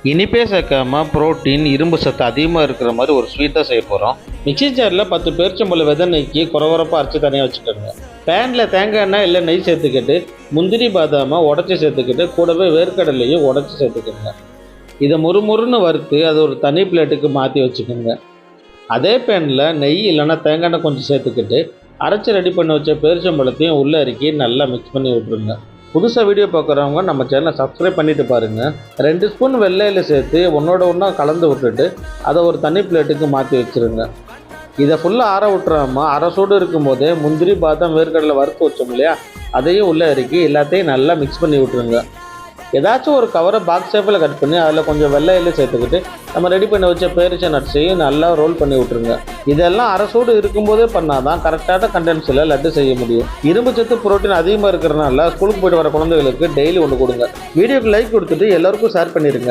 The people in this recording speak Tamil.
இனிப்பே சேர்க்காம புரோட்டீன் இரும்பு சத்து அதிகமாக இருக்கிற மாதிரி ஒரு ஸ்வீட்டாக செய்ய போகிறோம். மிக்சி ஜாரில் 10 பேரிச்சம்பழம் விதை நீக்கி குறவரப்பாக அரைச்சி தனியாக வச்சுக்கோங்க. பேனில் தேங்காய் எண்ணெய் இல்லை நெய் சேர்த்துக்கிட்டு முந்திரி பாதாமை உடச்சி சேர்த்துக்கிட்டு கூடவே வேர்க்கடலையும் உடச்சி சேர்த்துக்கோங்க. இதை முறுமுறுன்னு வறுத்து அதை ஒரு தனி பிளேட்டுக்கு மாற்றி வச்சுக்கோங்க. அதே பேனில் நெய் இல்லைன்னா தேங்காய் எண்ணெய் கொஞ்சம் சேர்த்துக்கிட்டு அரைச்சி ரெடி பண்ணி வச்ச பேரிச்சம்பழத்தையும் உள்ளே இறக்கி நல்லா மிக்ஸ் பண்ணி விட்ருங்க. புதுசாக வீடியோ பார்க்குறவங்க நம்ம சேனலை சப்ஸ்கிரைப் பண்ணிவிட்டு பாருங்கள். 2 ஸ்பூன் வெள்ளையில் சேர்த்து ஒன்றா கலந்து விட்டுட்டு அதை ஒரு தனி பிளேட்டுக்கு மாற்றி வச்சுருங்க. இதை ஃபுல்லாக ஆற விட்டுறாமல் அரை சூடு இருக்கும்போதே முந்திரி பாதாம் வேர்க்கடலை வறுத்து வச்சோம் இல்லையா, அதையும் உள்ளே இறக்கி எல்லாத்தையும் நல்லா மிக்ஸ் பண்ணி விட்ருங்க. ஏதாச்சும் ஒரு கவரை பாக்ஸ் ஷேப்பில் கட் பண்ணி அதில் கொஞ்சம் வெள்ளையில் சேர்த்துக்கிட்டு நம்ம ரெடி பண்ணி வச்ச பேரிச்ச நட்ஸையும் நல்லா ரோல் பண்ணி விட்ருங்க. இதெல்லாம் அரை சூடு இருக்கும்போதே பண்ணால் தான் கரெக்டான கண்டென்ஸில் லட்டு செய்ய முடியும். இரும்பு சத்து புரோட்டீன் அதிகமாக இருக்கிறனால ஸ்கூலுக்கு போய்ட்டு வர குழந்தைகளுக்கு டெய்லி ஒன்று கொடுங்க. வீடியோக்கு லைக் கொடுத்துட்டு எல்லாருக்கும் ஷேர் பண்ணிடுங்க.